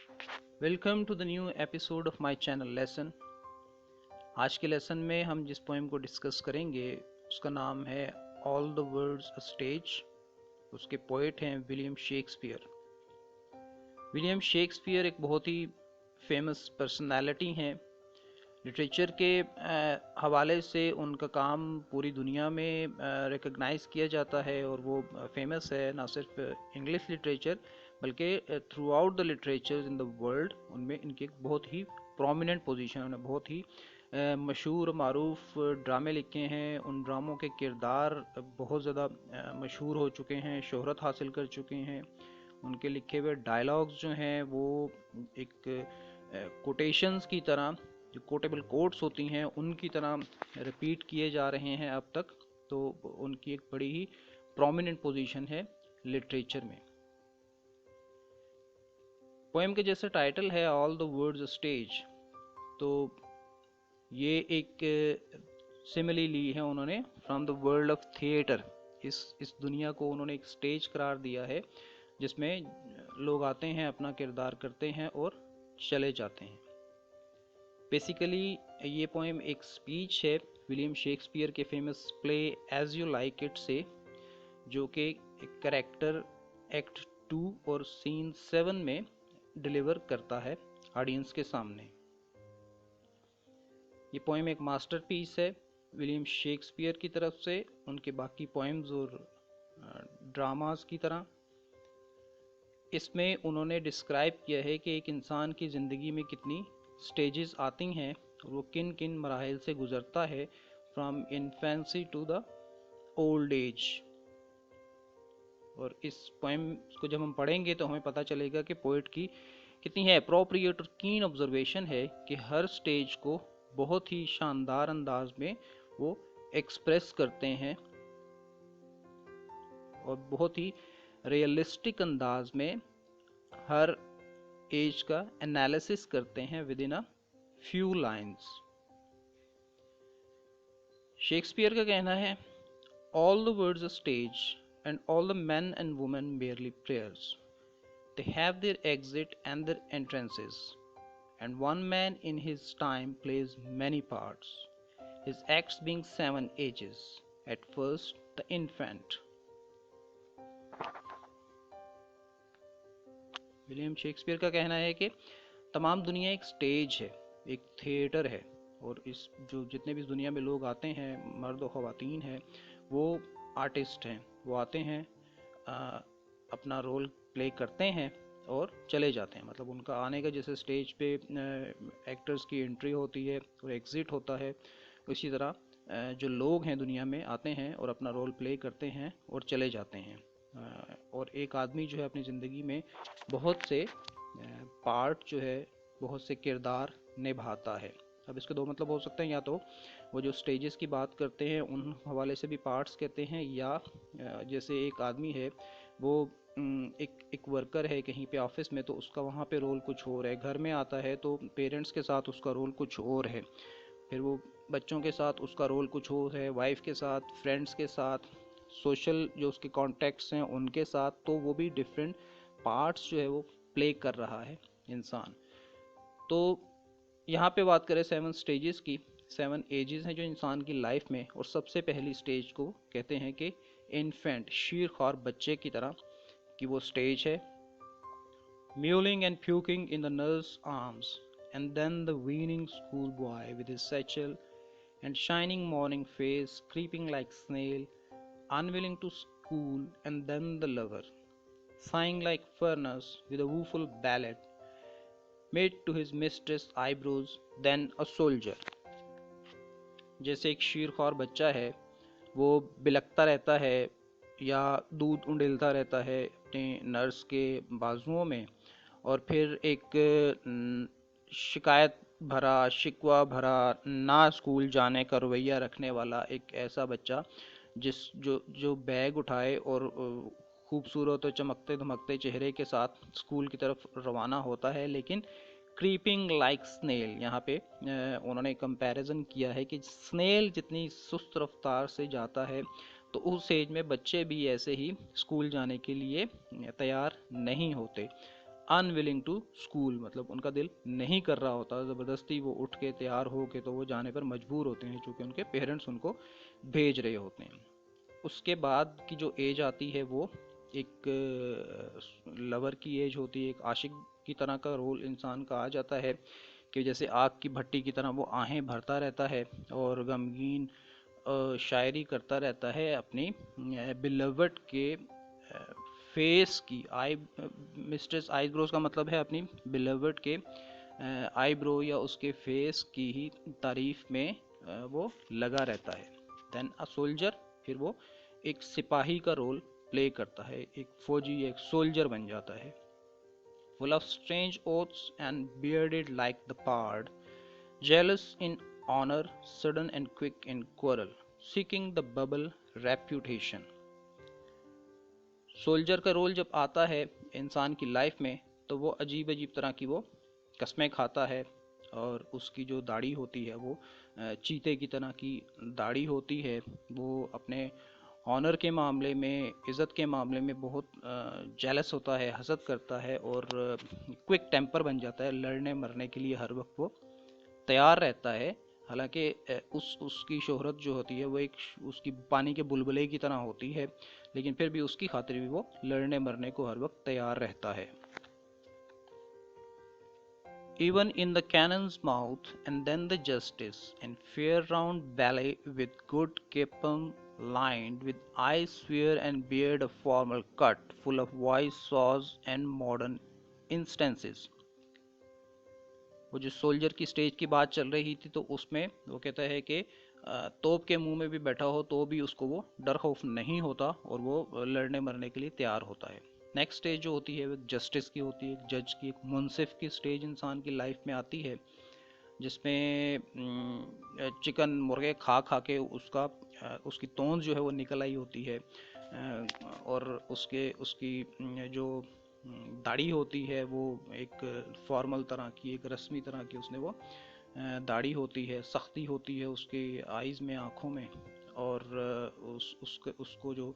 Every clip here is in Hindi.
Welcome to the new episode of my channel lesson. आज के लेसन में हम जिस पोएम को डिस्कस करेंगे उसका नाम है all the world's a stage. उसके पोएट हैं विलियम शेक्सपियर। विलियम शेक्सपियर एक बहुत ही फेमस पर्सनालिटी हैं। लिटरेचर के हवाले से उनका काम पूरी दुनिया में रिकग्नाइज किया जाता है और वो फेमस है ना सिर्फ इंग्लिश लिटरेचर बल्कि through out the literature in the world. उनमें इनकी एक बहुत ही प्रोमिनेंट पोजीशन है। उन्हें बहुत ही मशहूर मारूफ ड्रामे लिखे हैं। उन ड्रामों के किरदार बहुत ज़्यादा मशहूर हो चुके हैं, शोहरत हासिल कर चुके हैं। उनके लिखे हुए डायलॉग्स जो हैं वो एक कोटेशंस की तरह, जो कोटेबल कोट्स होती हैं उनकी तरह रिपीट किए जा रहे हैं अब तक। तो उनकी एक बड़ी ही प्रोमिनेंट पोजीशन है लिटरेचर में। पोएम के जैसे टाइटल है ऑल द वर्ड्स स्टेज, तो ये एक सिमिली ली है उन्होंने from the world of theatre. इस दुनिया को उन्होंने एक स्टेज करार दिया है जिसमें लोग आते हैं, अपना किरदार करते हैं और चले जाते हैं। बेसिकली ये पोएम एक स्पीच है विलियम शेक्सपियर के famous play as you like it से, जो कि एक कैरेक्टर एक्ट 2 और सीन 7 में डिलीवर करता है ऑडियंस के सामने। ये पोएम एक मास्टरपीस है विलियम शेक्सपियर की तरफ से, उनके बाकी पोएम्स और ड्रामास की तरह। इसमें उन्होंने डिस्क्राइब किया है कि एक इंसान की ज़िंदगी में कितनी स्टेजेस आती हैं और वो किन किन मराहिल से गुज़रता है, from infancy to the old age. और इस पोएम को जब हम पढ़ेंगे तो हमें पता चलेगा कि पोइट की कितनी है अप्रोप्रिएट और कीन ऑब्जर्वेशन है कि हर स्टेज को बहुत ही शानदार अंदाज में वो एक्सप्रेस करते हैं और बहुत ही रियलिस्टिक अंदाज में हर एज का एनालिसिस करते हैं with in a few lines. Shakespeare का कहना है all the words a stage and all the men and women merely prayers. They have their exit and their entrances, and one man in his time plays many parts, his acts being 7 ages. At first the infant. William Shakespeare का कहना है कि तमाम दुनिया एक स्टेज है, एक थिएटर है, और इस जो जितने भी इस दुनिया में लोग आते हैं, मर्द और ख़वातीन हैं, वो आर्टिस्ट हैं। वो आते हैं, अपना रोल प्ले करते हैं और चले जाते हैं। मतलब उनका आने का जैसे स्टेज पे एक्टर्स की एंट्री होती है और एग्ज़िट होता है, उसी तरह जो लोग हैं दुनिया में आते हैं और अपना रोल प्ले करते हैं और चले जाते हैं। और एक आदमी जो है अपनी ज़िंदगी में बहुत से पार्ट जो है, बहुत से किरदार निभाता है। अब इसके दो मतलब हो सकते हैं, या तो वो जो स्टेजेस की बात करते हैं उन हवाले से भी पार्ट्स कहते हैं, या जैसे एक आदमी है वो एक वर्कर है कहीं पे ऑफिस में, तो उसका वहाँ पे रोल कुछ और है। घर में आता है तो पेरेंट्स के साथ उसका रोल कुछ और है, फिर वो बच्चों के साथ उसका रोल कुछ और है, वाइफ के साथ, फ्रेंड्स के साथ, सोशल जो उसके कॉन्टेक्ट्स हैं उनके साथ, तो वो भी डिफरेंट पार्ट्स जो है वो प्ले कर रहा है इंसान। तो यहाँ पे बात करें 7 स्टेजेस की, 7 एजेस हैं जो इंसान की लाइफ में, और सबसे पहली स्टेज को कहते हैं कि इन्फेंट, शीर ख्वार बच्चे की तरह की वो स्टेज है। Mewling and puking in the nurse arms, and then the weaning schoolboy with his satchel and shining morning face, creeping like snail, unwilling to school, and then the lover, sighing like furnace with a woeful ballad, made to his mistress eyebrows, then a soldier। जैसे एक शीरख्वार बच्चा है, वो बिलखता रहता है या दूध उंडेलता रहता है अपने नर्स के बाजुओं में, और फिर एक शिकायत भरा, शिकवा भरा, ना स्कूल जाने का रवैया रखने वाला एक ऐसा बच्चा जिस जो बैग उठाए और खूबसूरत और चमकते धमकते चेहरे के साथ स्कूल की तरफ रवाना होता है, लेकिन क्रीपिंग लाइक स्नेल। यहाँ पे उन्होंने कंपैरिजन किया है कि स्नेल जितनी सुस्त रफ्तार से जाता है, तो उस एज में बच्चे भी ऐसे ही स्कूल जाने के लिए तैयार नहीं होते। अनविलिंग टू स्कूल, मतलब उनका दिल नहीं कर रहा होता, ज़बरदस्ती वो उठ के तैयार हो के तो वो जाने पर मजबूर होते हैं क्योंकि उनके पेरेंट्स उनको भेज रहे होते हैं। उसके बाद की जो एज आती है वो एक लवर की एज होती है, एक आशिक की तरह का रोल इंसान का आ जाता है कि जैसे आग की भट्टी की तरह वो आहें भरता रहता है और गमगीन शायरी करता रहता है अपनी बिलवड के फेस की आई मिस्ट्रेस आईब्रोज का मतलब है अपनी बिलवड के आईब्रो या उसके फेस की ही तारीफ में वो लगा रहता है। देन अ सोल्जर, फिर वो एक सिपाही का रोल प्ले करता है, एक फौजी, एक सोल्जर बन जाता है। Full of strange oaths and bearded like the pard, jealous in honor, sudden and quick in quarrel, seeking the bubble reputation। Soldier का रोल जब आता है इंसान की लाइफ में तो वो अजीब अजीब तरह की वो कस्में खाता है और उसकी जो दाढ़ी होती है वो चीते की तरह की दाढ़ी होती है। वो अपने ऑनर के मामले में, इज़्ज़त के मामले में बहुत जेलस होता है, हसद करता है और क्विक टेम्पर बन जाता है, लड़ने मरने के लिए हर वक्त वो तैयार रहता है। हालांकि उसकी शोहरत जो होती है वो एक उसकी पानी के बुलबुले की तरह होती है, लेकिन फिर भी उसकी खातिर भी वो लड़ने मरने को हर वक्त तैयार रहता है। Even in the cannon's mouth, and then the justice, and fair round ballet with good capon lined with eyes fair and beard of formal cut, full of wise saws and modern instances। वो जो सोल्जर की स्टेज की बात चल रही थी तो उसमें वो कहता है कि तोप के मुंह में भी बैठा हो तो भी उसको वो डर खौफ नहीं होता और वो लड़ने मरने के लिए तैयार होता है। नेक्स्ट स्टेज जो होती है वो जस्टिस की होती है, एक जज की, एक मुंसिफ की स्टेज इंसान की लाइफ में आती है जिसमें चिकन मुर्गे खा खा के उसकी तोंद जो है वो निकल आई होती है और उसकी जो दाढ़ी होती है वो एक फॉर्मल तरह की, एक रस्मी तरह की उसने वो दाढ़ी होती है, सख्ती होती है उसके आइज़ में, आँखों में। और उसको जो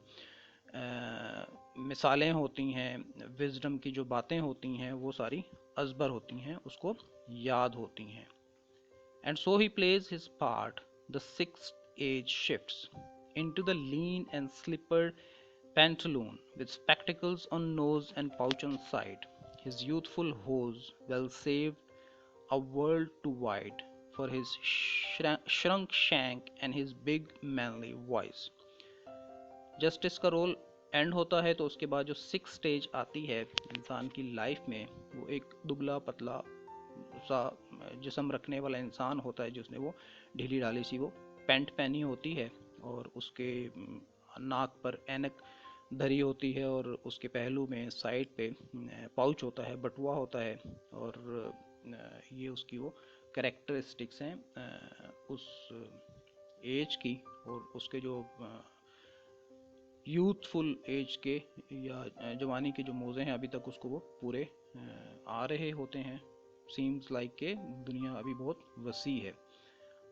मिसालें होती हैं, विजडम की जो बातें होती हैं वो सारी अजबर होती हैं, उसको याद होती हैं। And so he plays his part. The sixth age shifts into the lean and slippered pantaloon with spectacles on nose and pouch on side. His youthful hose, well saved, a world too wide for his shrunk shank and his big manly voice। Justice का रोल एंड होता है तो उसके बाद जो सिक्स स्टेज आती है इंसान की लाइफ में, वो एक दुबला पतला सा जिस्म रखने वाला इंसान होता है जिसने वो ढीली ढाली सी वो पैंट पहनी होती है और उसके नाक पर ऐनक धरी होती है और उसके पहलू में साइड पे पाउच होता है, बटुआ होता है। और ये उसकी वो कैरेक्टरिस्टिक्स हैं उस एज की और उसके जो यूथफुल एज के या जवानी के जो मोज़े हैं अभी तक उसको वो पूरे आ रहे होते हैं। सीम्स लाइक के दुनिया अभी बहुत वसी है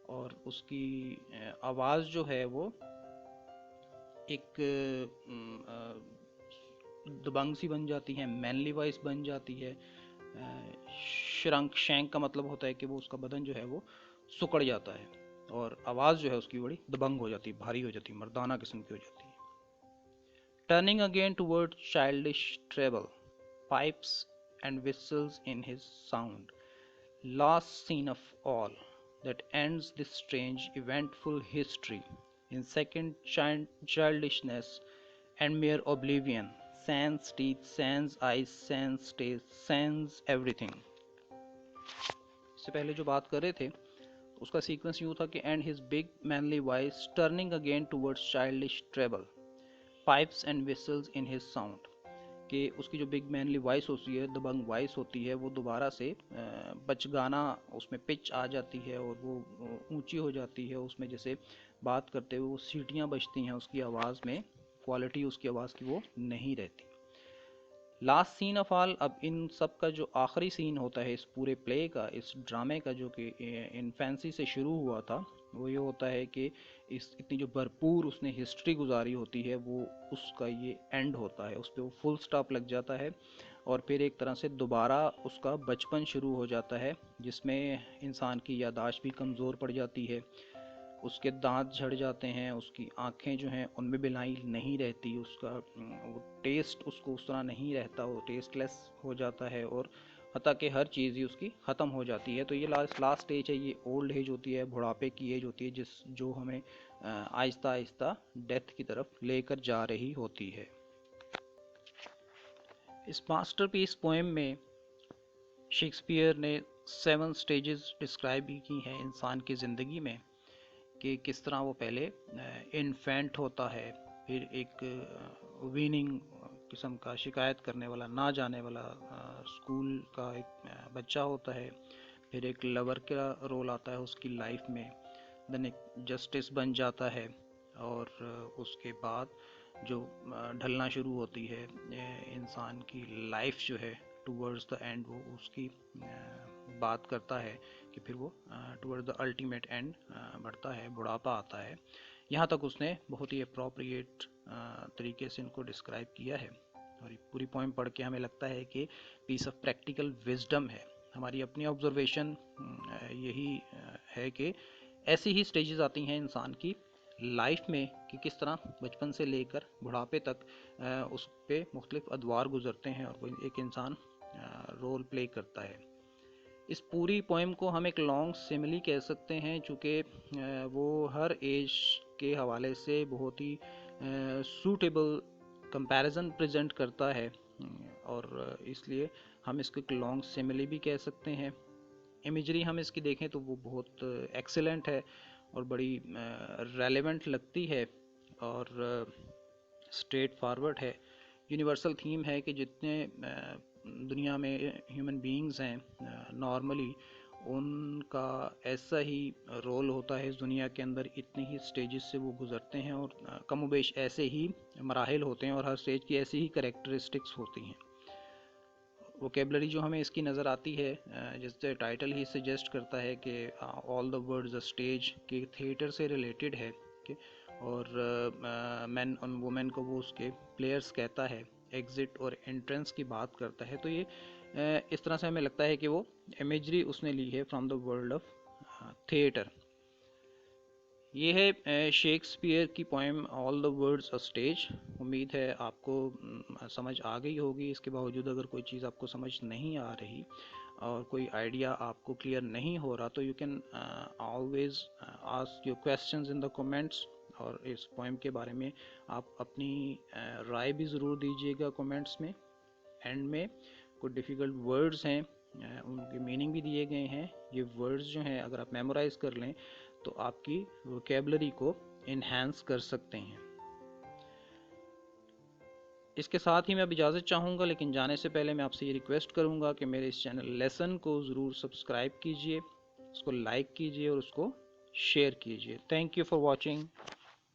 और उसकी आवाज़ जो है वो एक दबंग सी बन जाती है, मैनली वॉइस बन जाती है। श्रंक शैंक का मतलब होता है कि वो उसका बदन जो है वो सुकड़ जाता है और आवाज़ जो है उसकी बड़ी दबंग हो जाती है, भारी हो जाती है, मर्दाना किस्म की हो जाती है। Turning again toward childish treble, pipes and whistles in his sound, last scene of all, that ends this strange eventful history in second childishness and mere oblivion, sans teeth, sans eyes, sans taste, sans everything। इससे पहले जो बात कर रहे थे उसका सीक्वेंस यूँ था कि and his big manly voice turning again towards childish treble, pipes and whistles in his sound, कि उसकी जो बिग मैनली वॉइस होती है, दबंग वॉइस होती है, वो दोबारा से बचगाना उसमें पिच आ जाती है और वो ऊंची हो जाती है। उसमें जैसे बात करते हुए वो सीटियाँ बजती हैं उसकी आवाज़ में, क्वालिटी उसकी आवाज़ की वो नहीं रहती। लास्ट सीन ऑफ ऑल, अब इन सब का जो आखिरी सीन होता है इस पूरे प्ले का, इस ड्रामे का, जो कि इन्फेंसी से शुरू हुआ था वो ये होता है कि इस इतनी जो भरपूर उसने हिस्ट्री गुजारी होती है वो उसका ये एंड होता है, उस पर वो फुल स्टॉप लग जाता है और फिर एक तरह से दोबारा उसका बचपन शुरू हो जाता है, जिसमें इंसान की याददाश्त भी कमज़ोर पड़ जाती है, उसके दांत झड़ जाते हैं, उसकी आंखें जो हैं उनमें बिलाई नहीं रहती, उसका वो टेस्ट उसको उस तरह नहीं रहता, वो टेस्टलेस हो जाता है और हत्ता कि हर चीज़ ही उसकी ख़त्म हो जाती है। तो ये लास्ट एज है, ये ओल्ड एज होती है, बुढ़ापे की एज होती है, जो हमें आहिस्ता आहिस्ता डेथ की तरफ लेकर जा रही होती है। इस मास्टरपीस पोएम में शेक्सपियर ने 7 स्टेजेस डिस्क्राइब की हैं इंसान की ज़िंदगी में, कि किस तरह वो पहले इन्फेंट होता है, फिर एक वीनिंग किस्म का शिकायत करने वाला, ना जाने वाला स्कूल का एक बच्चा होता है, फिर एक लवर का रोल आता है उसकी लाइफ में, देन एक जस्टिस बन जाता है और उसके बाद जो ढलना शुरू होती है इंसान की लाइफ जो है टूवर्ड्स द एंड, वो उसकी बात करता है कि फिर वो टूवर्ड्स द अल्टीमेट एंड बढ़ता है, बुढ़ापा आता है। यहाँ तक उसने बहुत ही अप्रोप्रिएट तरीके से इनको डिस्क्राइब किया है और पूरी पोएम पढ़ के हमें लगता है कि पीस ऑफ प्रैक्टिकल विजडम है। हमारी अपनी ऑब्जर्वेशन यही है कि ऐसी ही स्टेजेस आती हैं इंसान की लाइफ में कि किस तरह बचपन से लेकर बुढ़ापे तक उस पर मुख्तलिफ अदवार गुजरते हैं और कोई एक इंसान रोल प्ले करता है। इस पूरी पोएम को हम एक लॉन्ग सिमिली कह सकते हैं, चूँकि वो हर एज के हवाले से बहुत ही सूटेबल कंपैरिजन प्रेजेंट करता है और इसलिए हम इसको एक लॉन्ग सिमिली भी कह सकते हैं। इमेजरी हम इसकी देखें तो वो बहुत एक्सेलेंट है और बड़ी रेलेवेंट लगती है और स्ट्रेट फॉरवर्ड है। यूनिवर्सल थीम है कि जितने दुनिया में ह्यूमन बीइंग्स हैं नॉर्मली, उनका ऐसा ही रोल होता है इस दुनिया के अंदर, इतनी ही स्टेजेस से वो गुजरते हैं और कमोबेश ऐसे ही मराहिल होते हैं और हर स्टेज की ऐसी ही करेक्टरिस्टिक्स होती हैं। वोकेबलरी जो हमें इसकी नज़र आती है, जैसे टाइटल ही सजेस्ट करता है कि all the words a stage के थिएटर से रिलेटेड है कि और मैन और वुमेन को वो उसके प्लेयर्स कहता है, एग्जिट और एंट्रेंस की बात करता है। तो ये इस तरह से हमें लगता है कि वो इमेजरी उसने ली है from the world of theatre. ये है शेक्सपियर की poem all the words a stage. उम्मीद है आपको समझ आ गई होगी। इसके बावजूद अगर कोई चीज़ आपको समझ नहीं आ रही और कोई आइडिया आपको क्लियर नहीं हो रहा तो you can always ask your questions in the comments, और इस पोएम के बारे में आप अपनी राय भी ज़रूर दीजिएगा कमेंट्स में। एंड में कुछ डिफ़िकल्ट वर्ड्स हैं, उनके मीनिंग भी दिए गए हैं। ये वर्ड्स जो हैं अगर आप मेमोराइज़ कर लें तो आपकी वोकेबलरी को इन्हांस कर सकते हैं। इसके साथ ही मैं अब इजाज़त चाहूँगा, लेकिन जाने से पहले मैं आपसे ये रिक्वेस्ट करूँगा कि मेरे इस चैनल लेसन को ज़रूर सब्सक्राइब कीजिए, उसको लाइक कीजिए और उसको शेयर कीजिए। Thank you for watching.